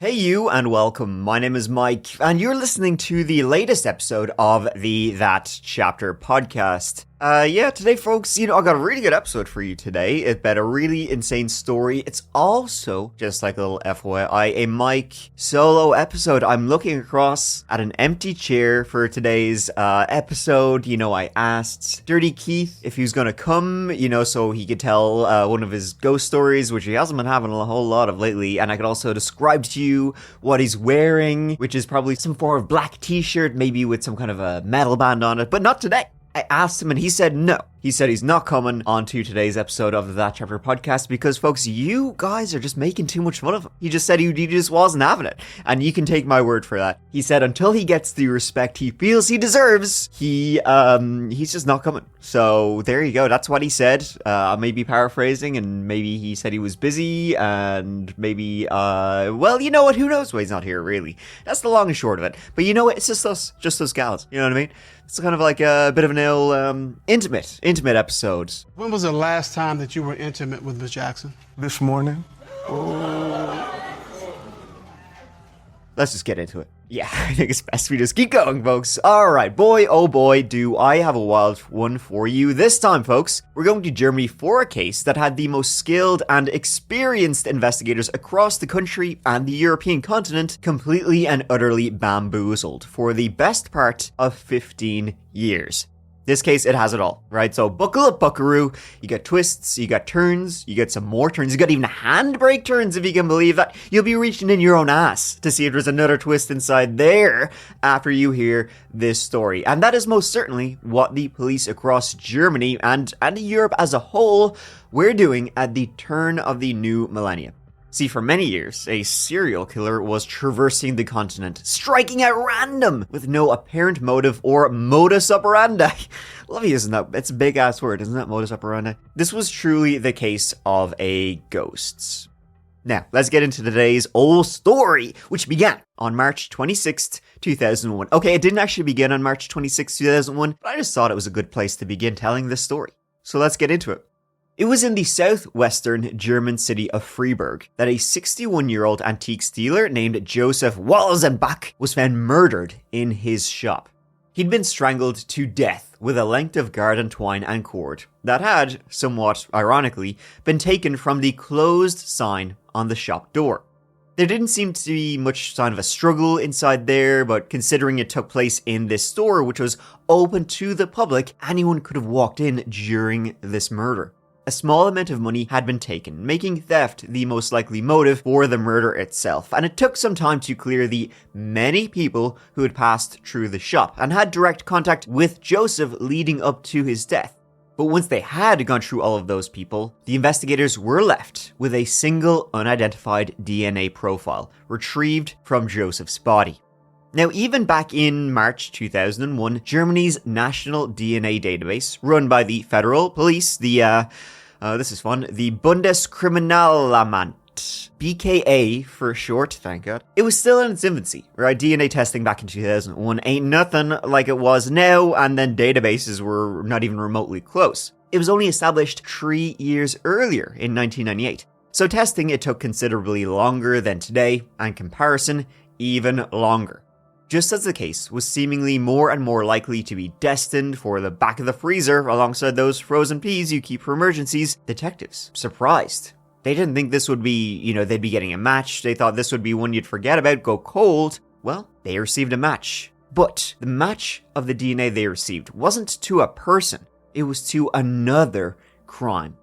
Hey you and welcome. My name is Mike and you're listening to the latest episode of the That Chapter podcast. Today folks, I got a really good episode for you today. It's about a really insane story. It's also, just like a little FYI, a Mike solo episode. I'm looking across at an empty chair for today's episode. I asked Dirty Keith if he was gonna come, so he could tell one of his ghost stories, which he hasn't been having a whole lot of lately, and I could also describe to you what he's wearing, which is probably some form of black t-shirt, maybe with some kind of a metal band on it, but not today. I asked him and he said no. He said he's not coming onto today's episode of the That Chapter podcast because, folks, you guys are just making too much fun of him. He just said he just wasn't having it. And you can take my word for that. He said until he gets the respect he feels he deserves, he's just not coming. So there you go. That's what he said. I may be paraphrasing, and maybe he said he was busy, and maybe, well, you know what? Who knows why he's not here, really. That's the long and short of it. But you know what? It's just us gals. You know what I mean? It's kind of like a bit of an intimate episode. When was the last time that you were intimate with Miss Jackson? This morning. Let's just get into it. Yeah, I think it's best we just keep going, folks. Alright, boy, oh boy, do I have a wild one for you. This time, folks, we're going to Germany for a case that had the most skilled and experienced investigators across the country and the European continent completely and utterly bamboozled for the best part of 15 years. This case, it has it all, right? So buckle up, buckaroo. You got twists, you got turns, you get some more turns, you got even handbrake turns, if you can believe that. You'll be reaching in your own ass to see if there's another twist inside there after you hear this story. And that is most certainly what the police across Germany and Europe as a whole were doing at the turn of the new millennium. See, for many years, a serial killer was traversing the continent, striking at random, with no apparent motive or modus operandi. Love using that. It's a big-ass word, isn't it? Modus operandi. This was truly the case of a ghost. Now, let's get into today's old story, which began on March 26th, 2001. Okay, it didn't actually begin on March 26th, 2001, but I just thought it was a good place to begin telling this story. So let's get into it. It was in the southwestern German city of Freiburg that a 61-year-old antiques dealer named Joseph Walzenbach was found murdered in his shop. He'd been strangled to death with a length of garden twine and cord that had, somewhat ironically, been taken from the closed sign on the shop door. There didn't seem to be much sign of a struggle inside there, but considering it took place in this store, which was open to the public, anyone could have walked in during this murder. A small amount of money had been taken, making theft the most likely motive for the murder itself, and it took some time to clear the many people who had passed through the shop and had direct contact with Joseph leading up to his death. But once they had gone through all of those people, the investigators were left with a single unidentified DNA profile retrieved from Joseph's body. Now, even back in March 2001, Germany's national DNA database, run by the federal police, this is fun, the Bundeskriminalamt, BKA for short, thank God. It was still in its infancy, right? DNA testing back in 2001 ain't nothing like it was now, and then databases were not even remotely close. It was only established 3 years earlier in 1998. So testing, it took considerably longer than today, and comparison, even longer. Just as the case was seemingly more and more likely to be destined for the back of the freezer alongside those frozen peas you keep for emergencies, detectives, surprised. They didn't think this would be, they'd be getting a match. They thought this would be one you'd forget about, go cold. Well, they received a match. But the match of the DNA they received wasn't to a person. It was to another crime.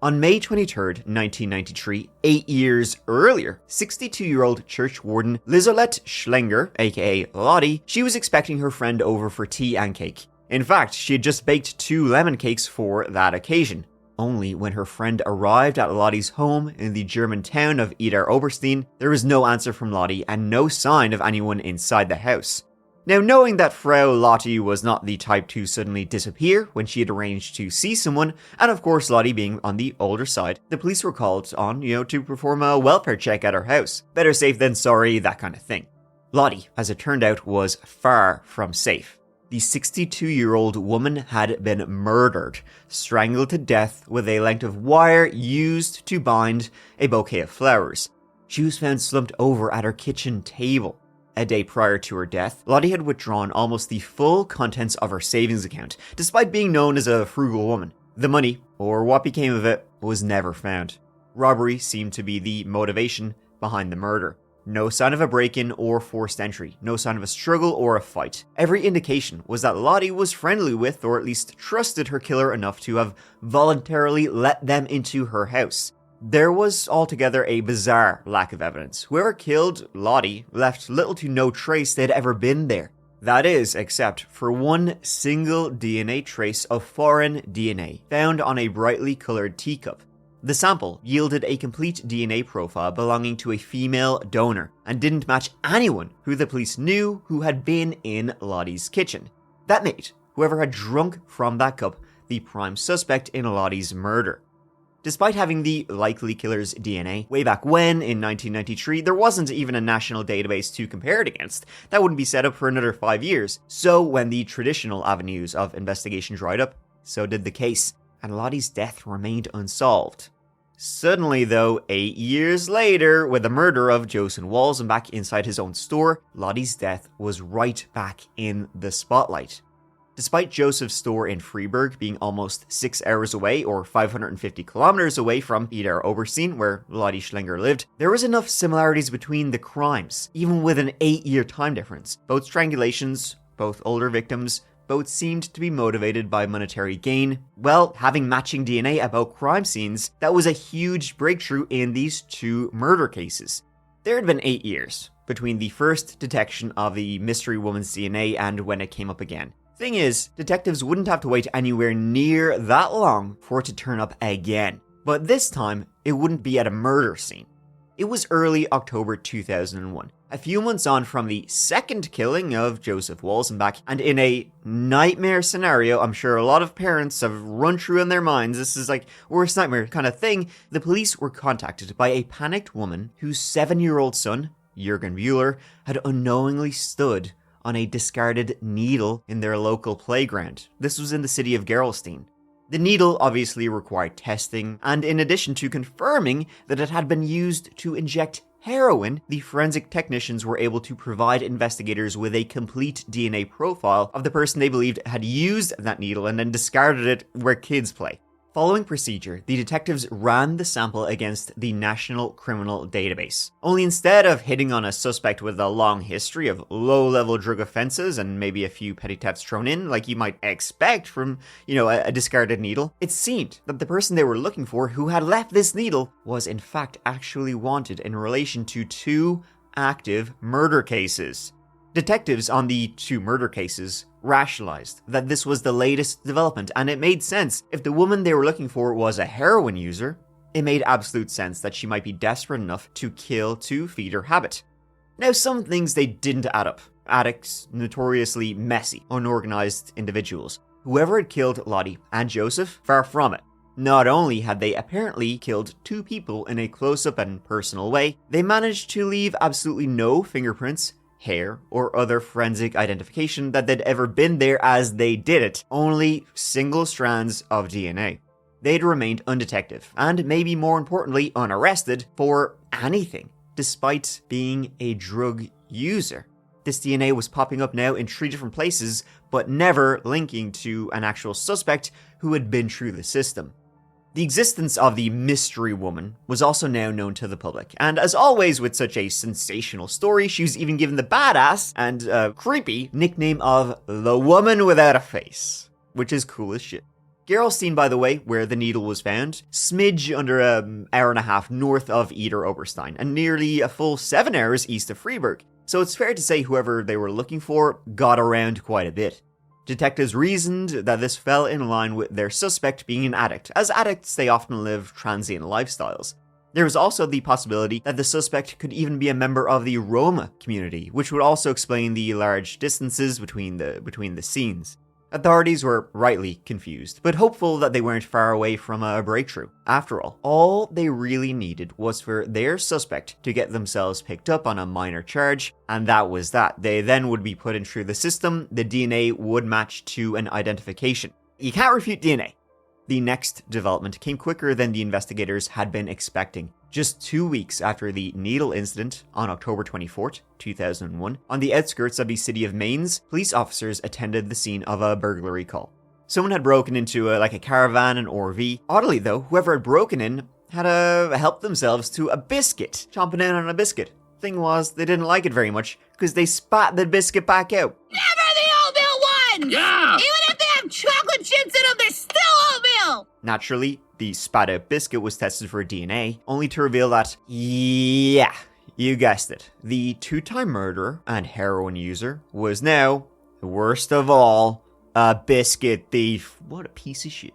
On May 23rd, 1993, 8 years earlier, 62-year-old church warden Lisolette Schlenger, aka Lottie, she was expecting her friend over for tea and cake. In fact, she had just baked 2 lemon cakes for that occasion. Only when her friend arrived at Lottie's home in the German town of Idar Oberstein, there was no answer from Lottie and no sign of anyone inside the house. Now, knowing that Frau Lottie was not the type to suddenly disappear when she had arranged to see someone, and of course Lottie being on the older side, the police were called on, to perform a welfare check at her house. Better safe than sorry, that kind of thing. Lottie, as it turned out, was far from safe. The 62-year-old woman had been murdered, strangled to death with a length of wire used to bind a bouquet of flowers. She was found slumped over at her kitchen table. A day prior to her death, Lottie had withdrawn almost the full contents of her savings account, despite being known as a frugal woman. The money, or what became of it, was never found. Robbery seemed to be the motivation behind the murder. No sign of a break-in or forced entry, no sign of a struggle or a fight. Every indication was that Lottie was friendly with, or at least trusted her killer enough to have voluntarily let them into her house. There was altogether a bizarre lack of evidence. Whoever killed Lottie left little to no trace they'd ever been there. That is, except for one single DNA trace of foreign DNA found on a brightly colored teacup. The sample yielded a complete DNA profile belonging to a female donor and didn't match anyone who the police knew who had been in Lottie's kitchen. That made whoever had drunk from that cup the prime suspect in Lottie's murder. Despite having the likely killer's DNA, way back when, in 1993, there wasn't even a national database to compare it against. That wouldn't be set up for another 5 years. So when the traditional avenues of investigation dried up, so did the case, and Lottie's death remained unsolved. Suddenly though, 8 years later, with the murder of Joseph Walzenbach inside his own store, Lottie's death was right back in the spotlight. Despite Joseph's store in Freiburg being almost 6 hours away, or 550 kilometers away from Idar Oberstein, where Lottie Schlinger lived, there was enough similarities between the crimes, even with an 8-year time difference. Both strangulations, both older victims, both seemed to be motivated by monetary gain. Well, having matching DNA at both crime scenes, that was a huge breakthrough in these two murder cases. There had been 8 years between the first detection of the mystery woman's DNA and when it came up again. Thing is, detectives wouldn't have to wait anywhere near that long for it to turn up again. But this time, it wouldn't be at a murder scene. It was early October 2001, a few months on from the second killing of Joseph Walzenbach, and in a nightmare scenario I'm sure a lot of parents have run through in their minds, this is like worst nightmare kind of thing, the police were contacted by a panicked woman whose 7-year-old son, Jürgen Buehler, had unknowingly stood on a discarded needle in their local playground. This was in the city of Gerolstein. The needle obviously required testing, and in addition to confirming that it had been used to inject heroin, the forensic technicians were able to provide investigators with a complete DNA profile of the person they believed had used that needle and then discarded it where kids play. Following procedure, the detectives ran the sample against the National Criminal Database. Only instead of hitting on a suspect with a long history of low-level drug offenses and maybe a few petty thefts thrown in, like you might expect from, a discarded needle, it seemed that the person they were looking for who had left this needle was in fact actually wanted in relation to 2 active murder cases. Detectives on the 2 murder cases rationalized that this was the latest development, and it made sense. If the woman they were looking for was a heroin user, it made absolute sense that she might be desperate enough to kill to feed her habit. Now, some things they didn't add up. Addicts, notoriously messy, unorganized individuals. Whoever had killed Lottie and Joseph, far from it. Not only had they apparently killed 2 people in a close-up and personal way, they managed to leave absolutely no fingerprints, hair, or other forensic identification that they'd ever been there as they did it, only single strands of DNA. They'd remained undetected, and maybe more importantly, unarrested for anything, despite being a drug user. This DNA was popping up now in 3 different places, but never linking to an actual suspect who had been through the system. The existence of the mystery woman was also now known to the public, and as always with such a sensational story, she was even given the badass and creepy nickname of the Woman Without a Face, which is cool as shit. Gerolstein, by the way, where the needle was found, smidge under an hour and a half north of Idar Oberstein, and nearly a full 7 hours east of Freiburg, so it's fair to say whoever they were looking for got around quite a bit. Detectives reasoned that this fell in line with their suspect being an addict, as addicts they often live transient lifestyles. There was also the possibility that the suspect could even be a member of the Roma community, which would also explain the large distances between the scenes. Authorities were rightly confused, but hopeful that they weren't far away from a breakthrough. After all they really needed was for their suspect to get themselves picked up on a minor charge, and that was that. They then would be put in through the system, the DNA would match to an identification. You can't refute DNA. The next development came quicker than the investigators had been expecting. Just 2 weeks after the needle incident on October 24th, 2001, on the outskirts of the city of Mainz, police officers attended the scene of a burglary call. Someone had broken into a caravan, an RV. Oddly though, whoever had broken in had helped themselves to a biscuit, chomping in on a biscuit. Thing was, they didn't like it very much because they spat the biscuit back out. Never the oatmeal ones! Yeah! Even if they have chocolate chips in them, they're still oatmeal! Naturally, the spat out biscuit was tested for DNA, only to reveal that, yeah, you guessed it, the two-time murderer and heroin user was now, worst of all, a biscuit thief. What a piece of shit.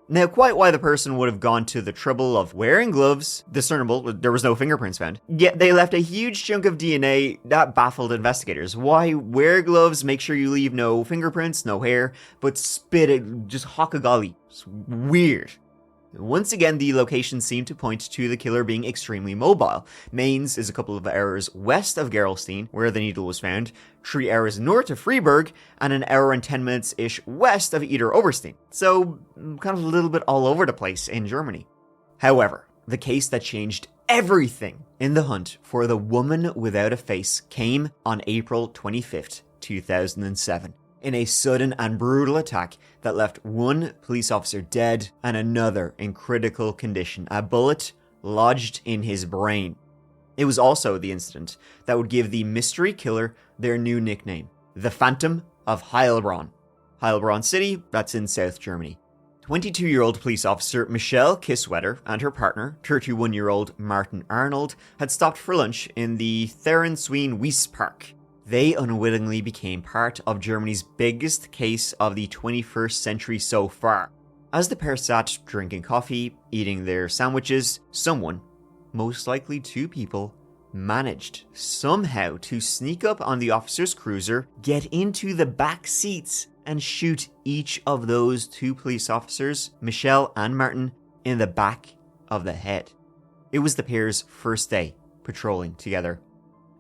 Now, quite why the person would have gone to the trouble of wearing gloves, discernible, there was no fingerprints found, yet they left a huge chunk of DNA that baffled investigators. Why wear gloves, make sure you leave no fingerprints, no hair, but spit it, just hock a golly. It's weird. Once again, the location seemed to point to the killer being extremely mobile. Mainz is a couple of hours west of Gerolstein, where the needle was found, 3 hours north of Freiburg, and an hour and 10 minutes-ish west of Idar-Oberstein. So, kind of a little bit all over the place in Germany. However, the case that changed everything in the hunt for the woman without a face came on April 25th, 2007. In a sudden and brutal attack that left one police officer dead and another in critical condition, a bullet lodged in his brain. It was also the incident that would give the mystery killer their new nickname, the Phantom of Heilbronn. Heilbronn City, that's in South Germany. 22-year-old police officer Michelle Kisswetter and her partner, 31-year-old Martin Arnold, had stopped for lunch in the Therensween Wies Park. They unwittingly became part of Germany's biggest case of the 21st century so far. As the pair sat drinking coffee, eating their sandwiches, someone, most likely 2 people, managed somehow to sneak up on the officer's cruiser, get into the back seats, and shoot each of those 2 police officers, Michelle and Martin, in the back of the head. It was the pair's first day patrolling together.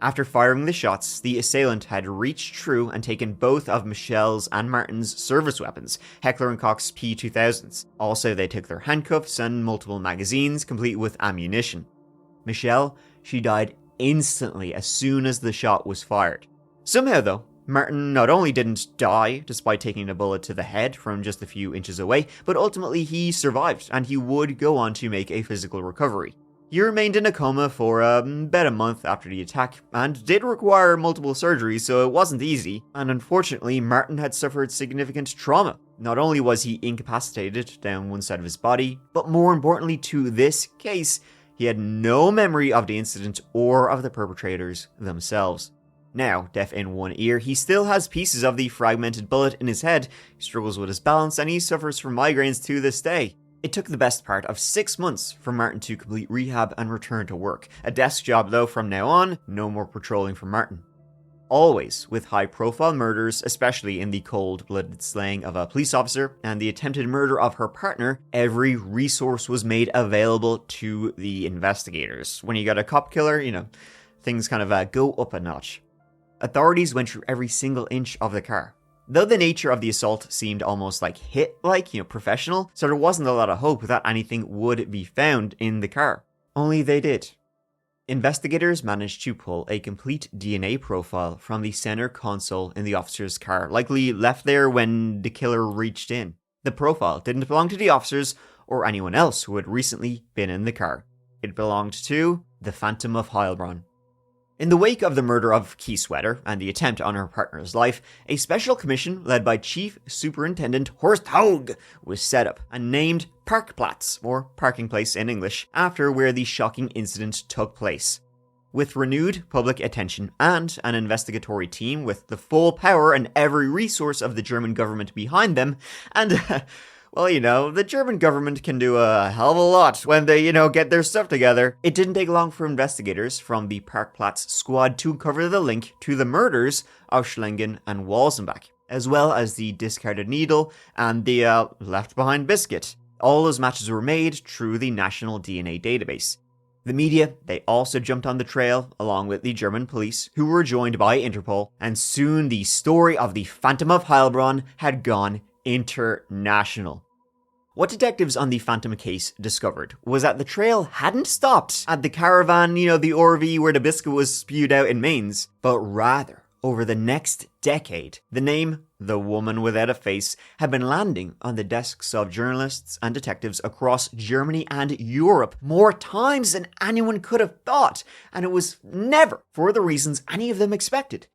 After firing the shots, the assailant had reached through and taken both of Michelle's and Martin's service weapons, Heckler & Koch's P2000s. Also, they took their handcuffs and multiple magazines, complete with ammunition. Michelle, she died instantly as soon as the shot was fired. Somehow, though, Martin not only didn't die despite taking a bullet to the head from just a few inches away, but ultimately he survived, and he would go on to make a physical recovery. He remained in a coma for about a month after the attack, and did require multiple surgeries, so it wasn't easy, and unfortunately Martin had suffered significant trauma. Not only was he incapacitated down one side of his body, but more importantly to this case, he had no memory of the incident or of the perpetrators themselves. Now, deaf in one ear, he still has pieces of the fragmented bullet in his head, he struggles with his balance, and he suffers from migraines to this day. It took the best part of 6 months for Martin to complete rehab and return to work. A desk job though from now on, no more patrolling for Martin. Always with high-profile murders, especially in the cold-blooded slaying of a police officer and the attempted murder of her partner, every resource was made available to the investigators. When you got a cop killer, things kind of go up a notch. Authorities went through every single inch of the car. Though the nature of the assault seemed almost like hit-like, professional, so there wasn't a lot of hope that anything would be found in the car. Only they did. Investigators managed to pull a complete DNA profile from the center console in the officer's car, likely left there when the killer reached in. The profile didn't belong to the officers or anyone else who had recently been in the car. It belonged to the Phantom of Heilbronn. In the wake of the murder of Kisswetter and the attempt on her partner's life, a special commission led by Chief Superintendent Horst Haug was set up and named Parkplatz, or parking place in English, after where the shocking incident took place. With renewed public attention and an investigatory team with the full power and every resource of the German government behind them, and the German government can do a hell of a lot when they, get their stuff together. It didn't take long for investigators from the Parkplatz squad to uncover the link to the murders of Schlingen and Walsenbach, as well as the discarded needle and the left-behind biscuit. All those matches were made through the National DNA Database. The media, they also jumped on the trail, along with the German police, who were joined by Interpol, and soon the story of the Phantom of Heilbronn had gone international. What detectives on the Phantom case discovered was that the trail hadn't stopped at the caravan, the RV where the biscuit was spewed out in Mainz, but rather, over the next decade, the name, The Woman Without a Face, had been landing on the desks of journalists and detectives across Germany and Europe more times than anyone could have thought, and it was never for the reasons any of them expected.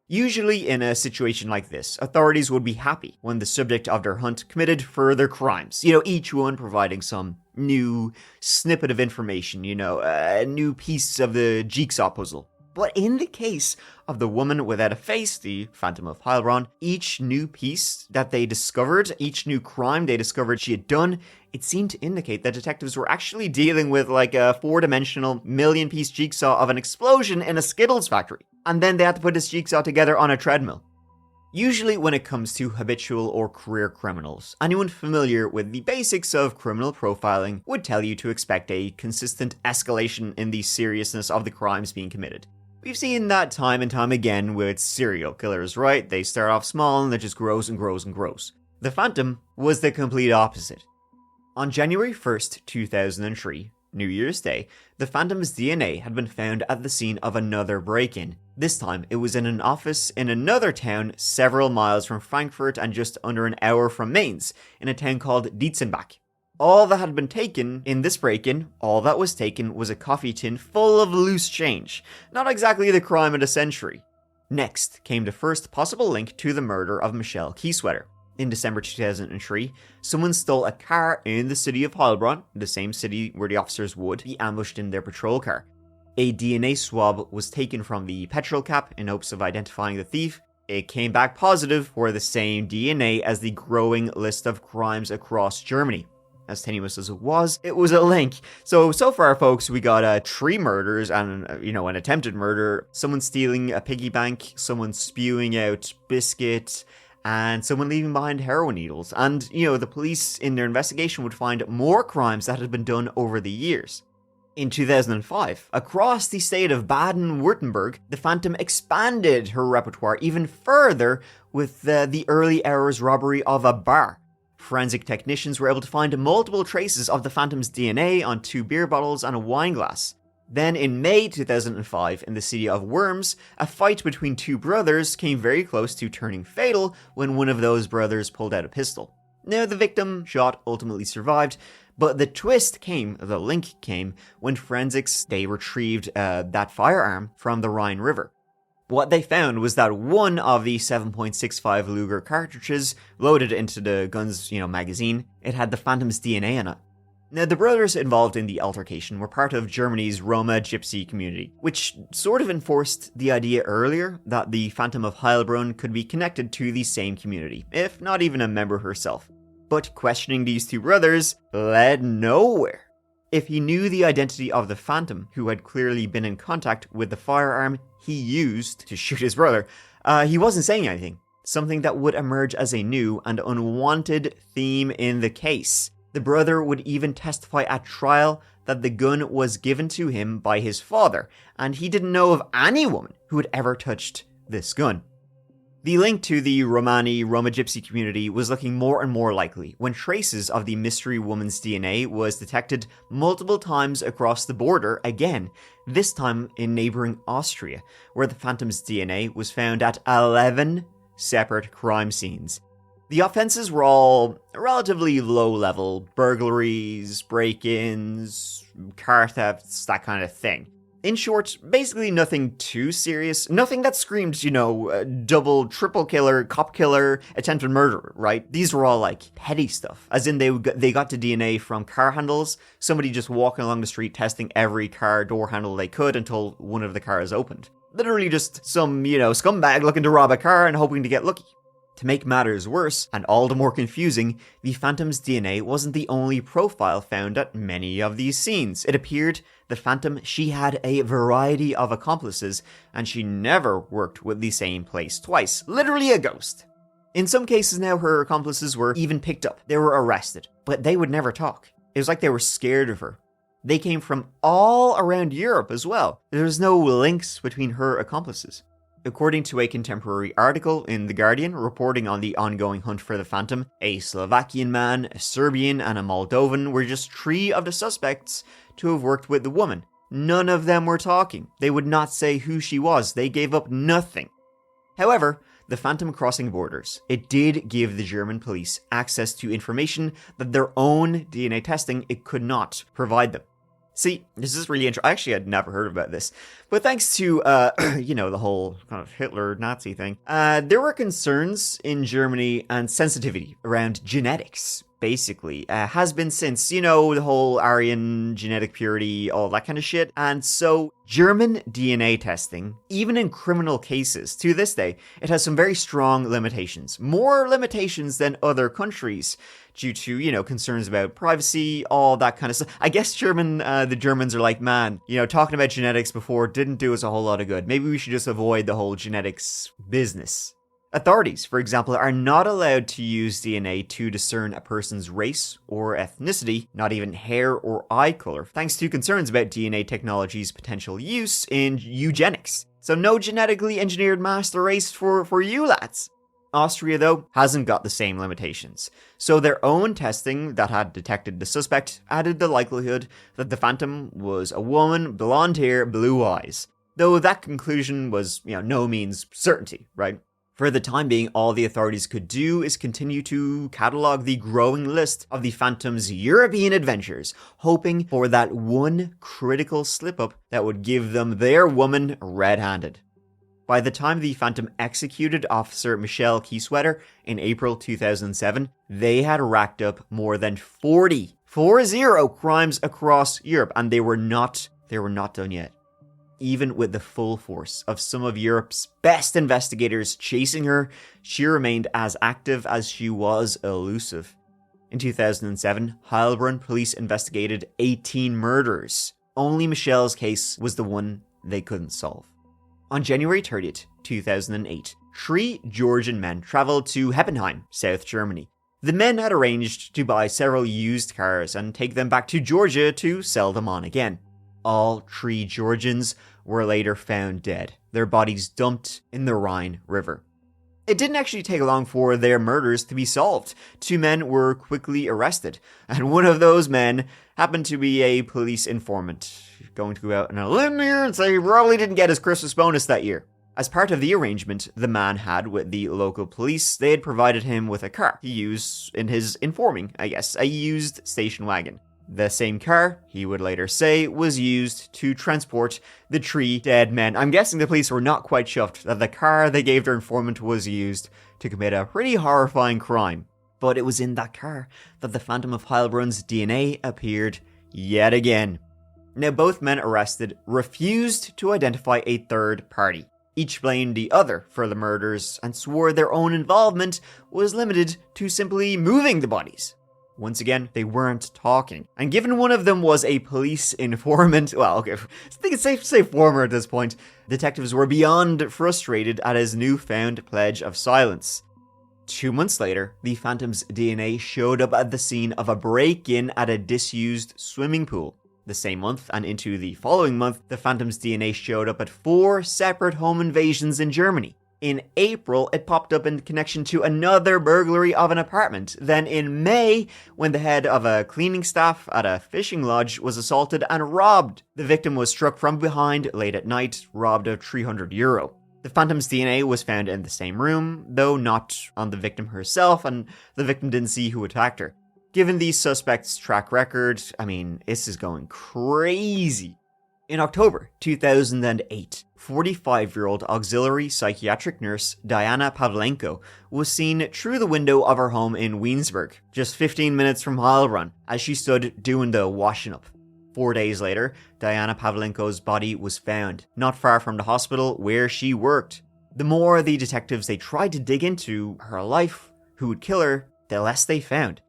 Usually in a situation like this, authorities would be happy when the subject of their hunt committed further crimes, each one providing some new snippet of information, a new piece of the jigsaw puzzle. But in the case of The Woman Without a Face, the Phantom of Heilbronn, each new piece that they discovered, each new crime they discovered she had done, it seemed to indicate that detectives were actually dealing with like a 4-dimensional million-piece jigsaw of an explosion in a Skittles factory. And then they had to put this jigsaw together on a treadmill. Usually when it comes to habitual or career criminals, anyone familiar with the basics of criminal profiling would tell you to expect a consistent escalation in the seriousness of the crimes being committed. We've seen that time and time again with serial killers, right? They start off small and it just grows and grows and grows. The Phantom was the complete opposite. On January 1st, 2003, New Year's Day, the Phantom's DNA had been found at the scene of another break-in. This time, it was in an office in another town several miles from Frankfurt and just under an hour from Mainz, in a town called Dietzenbach. All that had been taken in this break-in, all that was taken was a coffee tin full of loose change. Not exactly the crime of the century. Next came the first possible link to the murder of Michelle Kieswetter. In December 2003, someone stole a car in the city of Heilbronn, the same city where the officers would be ambushed in their patrol car. A DNA swab was taken from the petrol cap in hopes of identifying the thief. It came back positive for the same DNA as the growing list of crimes across Germany. As tenuous as it was a link. So far, folks, we got 3 murders and, an attempted murder, someone stealing a piggy bank, someone spewing out biscuit, and someone leaving behind heroin needles. And, the police in their investigation would find more crimes that had been done over the years. In 2005, across the state of Baden-Württemberg, the Phantom expanded her repertoire even further with the early hours robbery of a bar. Forensic technicians were able to find multiple traces of the Phantom's DNA on 2 beer bottles and a wine glass. Then in May 2005, in the city of Worms, a fight between 2 brothers came very close to turning fatal when one of those brothers pulled out a pistol. Now, the victim shot ultimately survived, but the link came, when forensics, they retrieved that firearm from the Rhine River. What they found was that one of the 7.65 Luger cartridges loaded into the gun's, magazine, it had the Phantom's DNA in it. Now, the brothers involved in the altercation were part of Germany's Roma gypsy community, which sort of enforced the idea earlier that the Phantom of Heilbronn could be connected to the same community, if not even a member herself. But questioning these 2 brothers led nowhere. If he knew the identity of the Phantom, who had clearly been in contact with the firearm he used to shoot his brother, he wasn't saying anything. Something that would emerge as a new and unwanted theme in the case. The brother would even testify at trial that the gun was given to him by his father, and he didn't know of any woman who had ever touched this gun. The link to the Roma gypsy community was looking more and more likely when traces of the mystery woman's DNA was detected multiple times across the border again, this time in neighboring Austria, where the Phantom's DNA was found at 11 separate crime scenes. The offenses were all relatively low-level: burglaries, break-ins, car thefts, that kind of thing. In short, basically nothing too serious, nothing that screamed, double, triple killer, cop killer, attempted murder, right? These were all like petty stuff, as in they got the DNA from car handles, somebody just walking along the street testing every car door handle they could until one of the cars opened. Literally just some, scumbag looking to rob a car and hoping to get lucky. To make matters worse, and all the more confusing, the Phantom's DNA wasn't the only profile found at many of these scenes. It appeared the Phantom, she had a variety of accomplices, and she never worked with the same place twice. Literally a ghost. In some cases now, her accomplices were even picked up. They were arrested, but they would never talk. It was like they were scared of her. They came from all around Europe as well. There was no links between her accomplices. According to a contemporary article in The Guardian reporting on the ongoing hunt for the Phantom, a Slovakian man, a Serbian, and a Moldovan were just 3 of the suspects to have worked with the woman. None of them were talking. They would not say who she was. They gave up nothing. However, the Phantom crossing borders, it did give the German police access to information that their own DNA testing it could not provide them. See, this is really interesting. Actually, I'd never heard about this. But thanks to, the whole kind of Hitler-Nazi thing, there were concerns in Germany and sensitivity around genetics, basically. Has been since, the whole Aryan genetic purity, all that kind of shit. And so German DNA testing, even in criminal cases, to this day, it has some very strong limitations. More limitations than other countries due to, concerns about privacy, all that kind of stuff. I guess the Germans are like, man, talking about genetics before didn't do us a whole lot of good. Maybe we should just avoid the whole genetics business. Authorities, for example, are not allowed to use DNA to discern a person's race or ethnicity, not even hair or eye color, thanks to concerns about DNA technology's potential use in eugenics. So no genetically engineered master race for you lads. Austria, though, hasn't got the same limitations. So their own testing that had detected the suspect added the likelihood that the Phantom was a woman, blonde hair, blue eyes. Though that conclusion was, no means certainty, right? For the time being, all the authorities could do is continue to catalogue the growing list of the Phantom's European adventures, hoping for that one critical slip-up that would give them their woman red-handed. By the time the Phantom executed Officer Michelle Kieswetter in April 2007, they had racked up more than 40 crimes across Europe, and they were not done yet. Even with the full force of some of Europe's best investigators chasing her, she remained as active as she was elusive. In 2007, Heilbronn police investigated 18 murders. Only Michelle's case was the one they couldn't solve. On January 30th, 2008, 3 Georgian men traveled to Heppenheim, South Germany. The men had arranged to buy several used cars and take them back to Georgia to sell them on again. All 3 Georgians were later found dead, their bodies dumped in the Rhine River. It didn't actually take long for their murders to be solved. 2 men were quickly arrested, and one of those men happened to be a police informant. Going to go out on a limb here and say he probably didn't get his Christmas bonus that year. As part of the arrangement the man had with the local police, they had provided him with a car to use in his informing, a used station wagon. The same car, he would later say, was used to transport the 3 dead men. I'm guessing the police were not quite chuffed that the car they gave their informant was used to commit a pretty horrifying crime. But it was in that car that the Phantom of Heilbronn's DNA appeared yet again. Now, both men arrested refused to identify a third party. Each blamed the other for the murders and swore their own involvement was limited to simply moving the bodies. Once again, they weren't talking. And given one of them was a police informant, I think it's safe to say former at this point, detectives were beyond frustrated at his newfound pledge of silence. 2 months later, the Phantom's DNA showed up at the scene of a break-in at a disused swimming pool. The same month, and into the following month, the Phantom's DNA showed up at 4 separate home invasions in Germany. In April, it popped up in connection to another burglary of an apartment. Then in May, when the head of a cleaning staff at a fishing lodge was assaulted and robbed. The victim was struck from behind late at night, robbed of €300. The Phantom's DNA was found in the same room, though not on the victim herself, and the victim didn't see who attacked her. Given these suspects' track record, this is going crazy. In October 2008, 45-year-old auxiliary psychiatric nurse Diana Pavlenko was seen through the window of her home in Wiesberg, just 15 minutes from Heilbronn, as she stood doing the washing up. 4 days later, Diana Pavlenko's body was found, not far from the hospital where she worked. The more the detectives they tried to dig into her life, who would kill her, the less they found.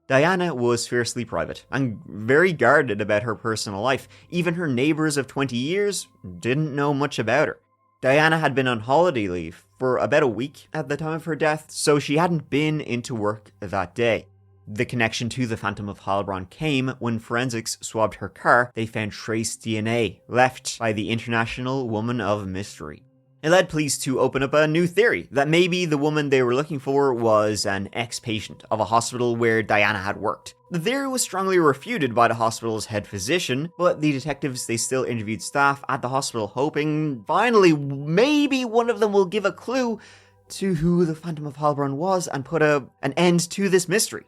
Diana was fiercely private and very guarded about her personal life. Even her neighbors of 20 years didn't know much about her. Diana had been on holiday leave for about a week at the time of her death, so she hadn't been into work that day. The connection to the Phantom of Heilbronn came when forensics swabbed her car. They found trace DNA left by the International Woman of Mystery. It led police to open up a new theory that maybe the woman they were looking for was an ex-patient of a hospital where Diana had worked. The theory was strongly refuted by the hospital's head physician, but the detectives, they still interviewed staff at the hospital, hoping finally maybe one of them will give a clue to who the Phantom of Heilbronn was and put an end to this mystery.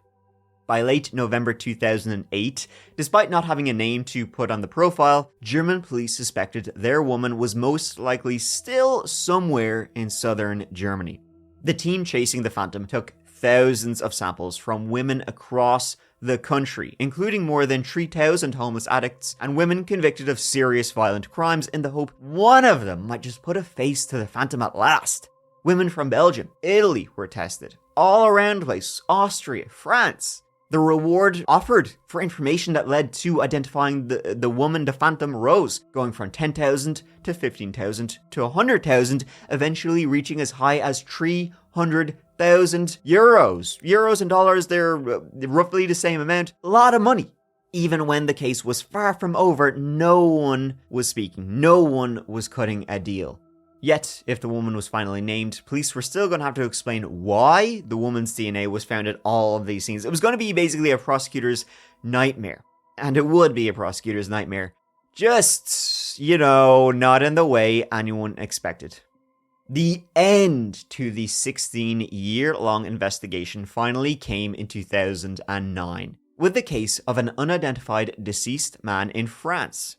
By late November 2008, despite not having a name to put on the profile, German police suspected their woman was most likely still somewhere in southern Germany. The team chasing the Phantom took thousands of samples from women across the country, including more than 3,000 homeless addicts and women convicted of serious violent crimes, in the hope one of them might just put a face to the Phantom at last. Women from Belgium, Italy were tested, all around the place, Austria, France. The reward offered for information that led to identifying the woman, the Phantom, rose, going from 10,000 to 15,000 to 100,000, eventually reaching as high as 300,000 euros. Euros and dollars, they're roughly the same amount. A lot of money. Even when the case was far from over, no one was speaking. No one was cutting a deal. Yet, if the woman was finally named, police were still going to have to explain why the woman's DNA was found at all of these scenes. It was going to be basically a prosecutor's nightmare. And it would be a prosecutor's nightmare. Just, not in the way anyone expected. The end to the 16-year-long investigation finally came in 2009, with the case of an unidentified deceased man in France.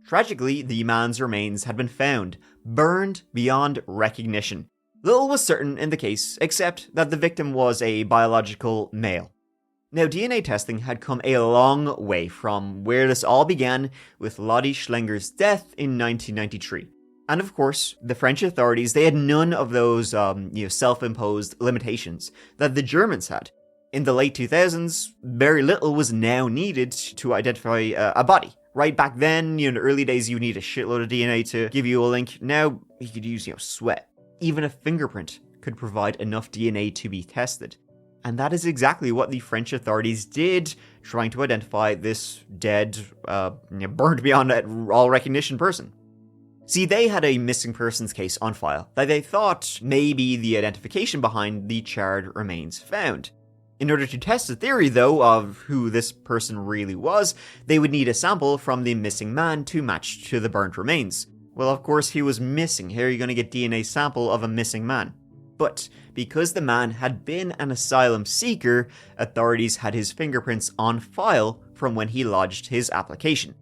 Tragically, the man's remains had been found, burned beyond recognition. Little was certain in the case, except that the victim was a biological male. Now, DNA testing had come a long way from where this all began with Lottie Schlenger's death in 1993. And of course, the French authorities, they had none of those self-imposed limitations that the Germans had. In the late 2000s, very little was now needed to identify a body. Right back then, in the early days, you need a shitload of DNA to give you a link. Now, you could use, sweat. Even a fingerprint could provide enough DNA to be tested. And that is exactly what the French authorities did, trying to identify this dead, burned beyond all recognition person. See, they had a missing persons case on file that they thought maybe the identification behind the charred remains found. In order to test the theory, though, of who this person really was, they would need a sample from the missing man to match to the burnt remains. Well, of course, he was missing. How are you going to get DNA sample of a missing man? But because the man had been an asylum seeker, authorities had his fingerprints on file from when he lodged his application.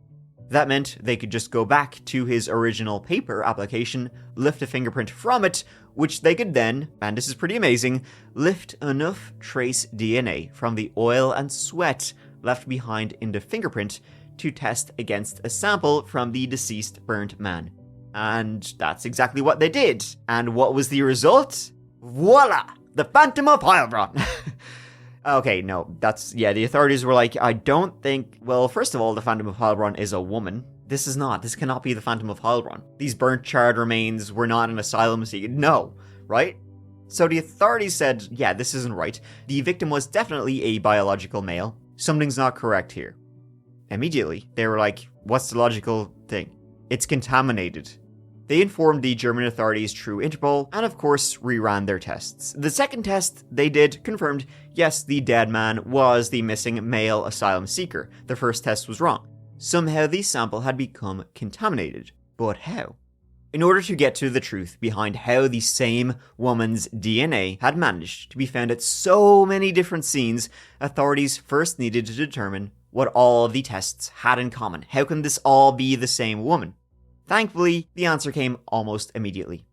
That meant they could just go back to his original paper application, lift a fingerprint from it, which they could then, and this is pretty amazing, lift enough trace DNA from the oil and sweat left behind in the fingerprint to test against a sample from the deceased burnt man. And that's exactly what they did. And what was the result? Voila! The Phantom of Heilbronn! Okay, no, the authorities were like, I don't think, well, first of all, the Phantom of Heilbronn is a woman. This cannot be the Phantom of Heilbronn. These burnt, charred remains were not an asylum seeker. No, right? So the authorities said, yeah, this isn't right. The victim was definitely a biological male. Something's not correct here. Immediately, they were like, what's the logical thing? It's contaminated. They informed the German authorities through Interpol, and of course, reran their tests. The second test they did confirmed, yes, the dead man was the missing male asylum seeker. The first test was wrong. Somehow the sample had become contaminated. But how? In order to get to the truth behind how the same woman's DNA had managed to be found at so many different scenes, authorities first needed to determine what all of the tests had in common. How can this all be the same woman? Thankfully, the answer came almost immediately.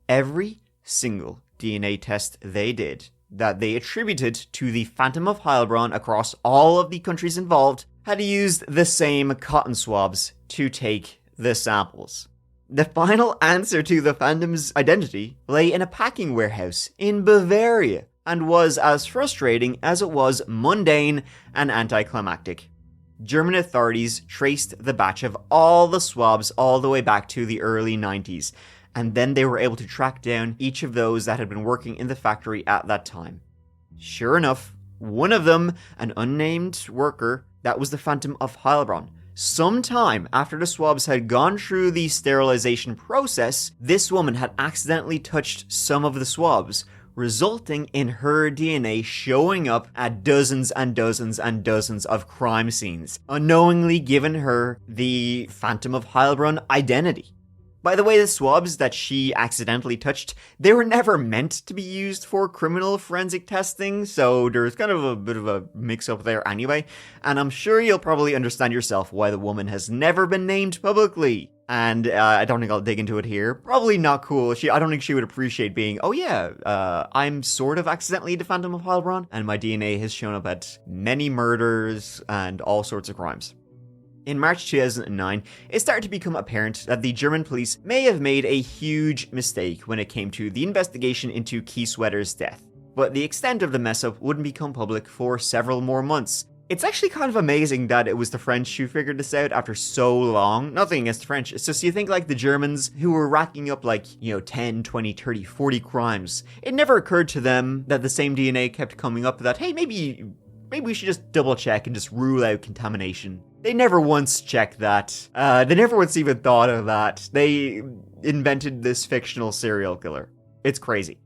Every single DNA test they did that they attributed to the Phantom of Heilbronn across all of the countries involved had used the same cotton swabs to take the samples. The final answer to the Phantom's identity lay in a packing warehouse in Bavaria and was as frustrating as it was mundane and anticlimactic. German authorities traced the batch of all the swabs all the way back to the early 90s, and then they were able to track down each of those that had been working in the factory at that time. Sure enough, one of them, an unnamed worker, that was the Phantom of Heilbronn. Some time after the swabs had gone through the sterilization process, this woman had accidentally touched some of the swabs, resulting in her DNA showing up at dozens and dozens and dozens of crime scenes, unknowingly giving her the Phantom of Heilbronn identity. By the way, the swabs that she accidentally touched, they were never meant to be used for criminal forensic testing, so there's kind of a bit of a mix-up there anyway, and I'm sure you'll probably understand yourself why the woman has never been named publicly. And I don't think I'll dig into it here. Probably not cool. I don't think she would appreciate being, oh yeah, I'm sort of accidentally the Phantom of Heilbronn, and my DNA has shown up at many murders and all sorts of crimes. In March 2009, it started to become apparent that the German police may have made a huge mistake when it came to the investigation into Kieswetter's death. But the extent of the mess-up wouldn't become public for several more months. It's actually kind of amazing that it was the French who figured this out after so long. Nothing against the French. It's just you think like the Germans who were racking up 10, 20, 30, 40 crimes. It never occurred to them that the same DNA kept coming up that, hey, maybe we should just double check and just rule out contamination. They never once checked that. They never once even thought of that. They invented this fictional serial killer. It's crazy.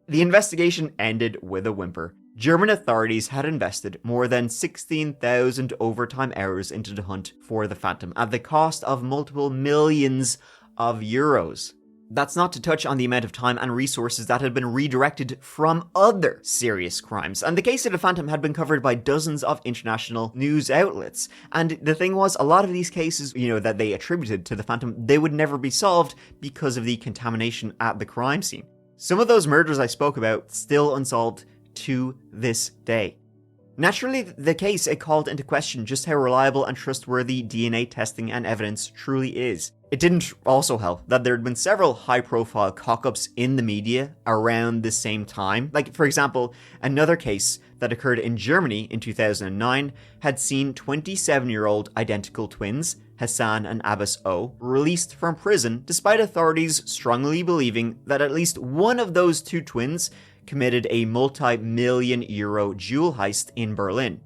The investigation ended with a whimper. German authorities had invested more than 16,000 overtime hours into the hunt for the Phantom at the cost of multiple millions of euros. That's not to touch on the amount of time and resources that had been redirected from other serious crimes. And the case of the Phantom had been covered by dozens of international news outlets. And the thing was, a lot of these cases, that they attributed to the Phantom, they would never be solved because of the contamination at the crime scene. Some of those murders I spoke about still unsolved to this day. Naturally, the case, it called into question just how reliable and trustworthy DNA testing and evidence truly is. It didn't also help that there had been several high-profile cock-ups in the media around the same time. Like, for example, another case that occurred in Germany in 2009 had seen 27-year-old identical twins, Hassan and Abbas O, released from prison despite authorities strongly believing that at least one of those two twins committed a multi-million euro jewel heist in Berlin.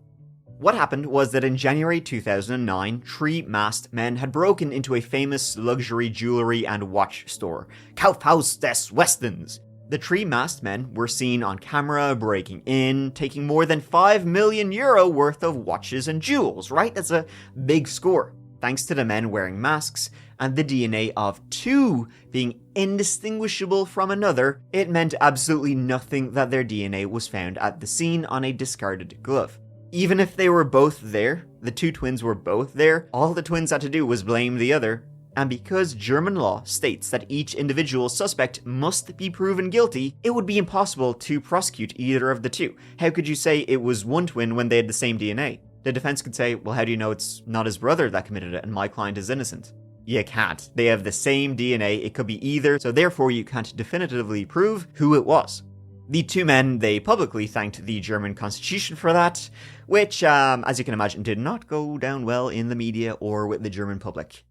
What happened was that in January 2009, three masked men had broken into a famous luxury jewelry and watch store, Kaufhaus des Westens. The three masked men were seen on camera breaking in, taking more than 5 million euro worth of watches and jewels, right? That's a big score. Thanks to the men wearing masks and the DNA of two being indistinguishable from another, it meant absolutely nothing that their DNA was found at the scene on a discarded glove. Even if they were both there, the two twins were both there, all the twins had to do was blame the other. And because German law states that each individual suspect must be proven guilty, it would be impossible to prosecute either of the two. How could you say it was one twin when they had the same DNA? The defense could say, well, how do you know it's not his brother that committed it and my client is innocent? You can't. They have the same DNA, it could be either, so therefore you can't definitively prove who it was. The two men, they publicly thanked the German constitution for that, which, as you can imagine, did not go down well in the media or with the German public.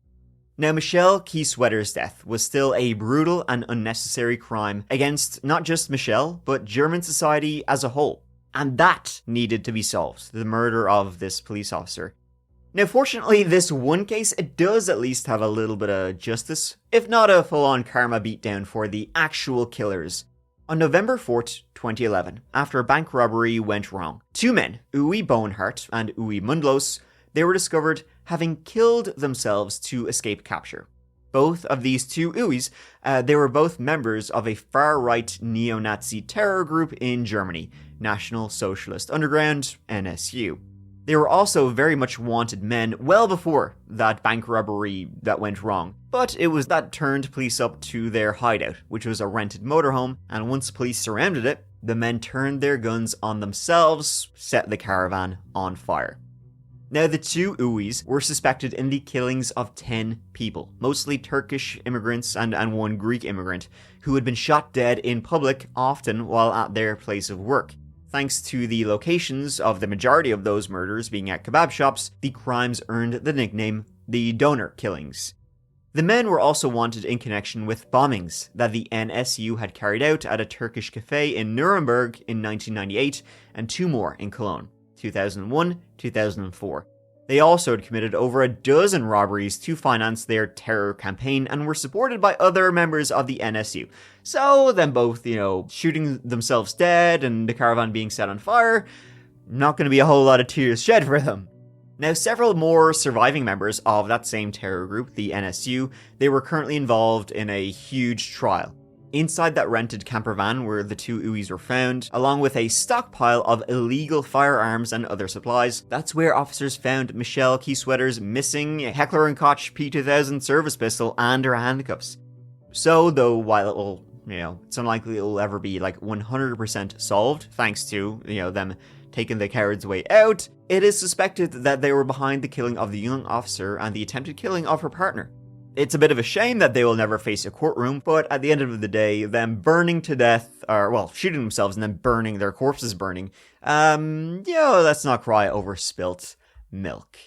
Now, Michelle Kieswetter's death was still a brutal and unnecessary crime against not just Michelle, but German society as a whole. And that needed to be solved, the murder of this police officer. Now, fortunately, this one case, it does at least have a little bit of justice, if not a full-on karma beatdown for the actual killers. On November 4th, 2011, after a bank robbery went wrong, two men, Uwe Bohnhart and Uwe Mundlos, they were discovered having killed themselves to escape capture. Both of these two Uwes, they were both members of a far-right neo-Nazi terror group in Germany, National Socialist Underground, NSU. They were also very much wanted men well before that bank robbery that went wrong. But it was that turned police up to their hideout, which was a rented motorhome, and once police surrounded it, the men turned their guns on themselves, set the caravan on fire. Now, the two Uwes were suspected in the killings of 10 people, mostly Turkish immigrants and one Greek immigrant, who had been shot dead in public, often while at their place of work. Thanks to the locations of the majority of those murders being at kebab shops, the crimes earned the nickname the Donor Killings. The men were also wanted in connection with bombings that the NSU had carried out at a Turkish cafe in Nuremberg in 1998 and two more in Cologne, 2001, 2004. They also had committed over a dozen robberies to finance their terror campaign and were supported by other members of the NSU. So, them both, shooting themselves dead and the caravan being set on fire, not going to be a whole lot of tears shed for them. Now, several more surviving members of that same terror group, the NSU, they were currently involved in a huge trial. Inside that rented camper van where the two Uis were found, along with a stockpile of illegal firearms and other supplies, that's where officers found Michelle Keysweater's missing Heckler & Koch P2000 service pistol and her handcuffs. So, though, while it will, it's unlikely it will ever be 100% solved, thanks to, them taking the coward's way out, it is suspected that they were behind the killing of the young officer and the attempted killing of her partner. It's a bit of a shame that they will never face a courtroom, but at the end of the day, them burning to death, shooting themselves and then burning, their corpses burning, let's not cry over spilt milk.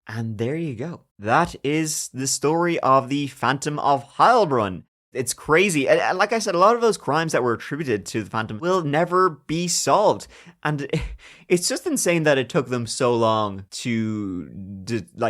And there you go. That is the story of the Phantom of Heilbronn. It's crazy. And like I said, a lot of those crimes that were attributed to the Phantom will never be solved. And it's just insane that it took them so long to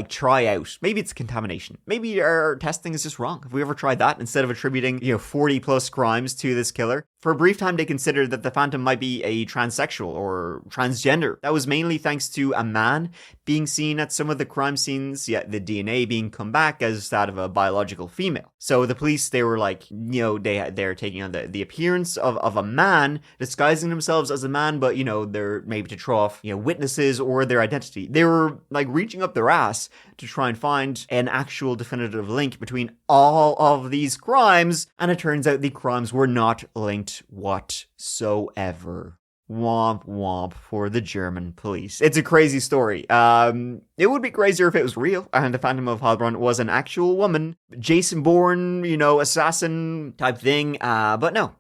try out. Maybe it's contamination. Maybe our testing is just wrong. Have we ever tried that instead of attributing, 40 plus crimes to this killer? For a brief time, they considered that the Phantom might be a transsexual or transgender. That was mainly thanks to a man being seen at some of the crime scenes, yet the DNA being come back as that of a biological female. So the police, they were they're taking on the appearance of a man, disguising themselves as a man, but, they're maybe to throw off, witnesses or their identity. They were, reaching up their ass to try and find an actual definitive link between all of these crimes, and it turns out the crimes were not linked whatsoever. Womp womp for the German police. It's a crazy story. It would be crazier if it was real and the Phantom of Heilbronn was an actual woman, Jason Bourne, assassin type thing. But no,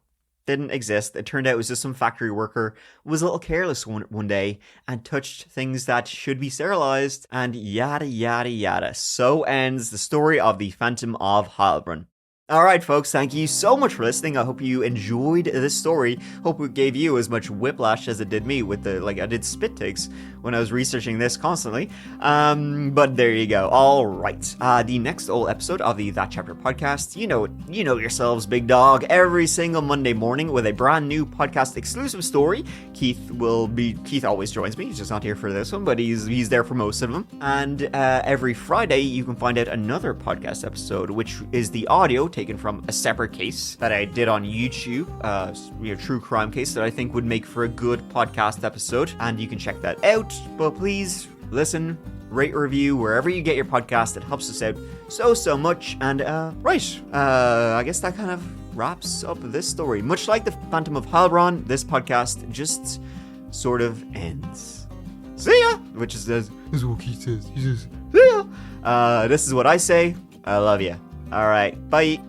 didn't exist. It turned out it was just some factory worker who was a little careless one day and touched things that should be sterilized, and yada yada yada. So ends the story of the Phantom of Heilbronn. Alright folks, thank you so much for listening. I hope you enjoyed this story. Hope it gave you as much whiplash as it did me with I did spit takes when I was researching this constantly. But there you go. Alright, the next old episode of the That Chapter podcast, you know yourselves, big dog, every single Monday morning with a brand new podcast exclusive story. Keith always joins me. He's just not here for this one, but he's there for most of them. And every Friday you can find out another podcast episode, which is the audio taken from a separate case that I did on YouTube, true crime case that I think would make for a good podcast episode, and you can check that out. But please listen, rate, review wherever you get your podcast. It helps us out so much. And I guess that kind of wraps up this story. Much like the Phantom of Heilbronn, this podcast just sort of ends. See ya! Which is this is what Keith says. He says, see ya! This is what I say. I love ya. All right, bye.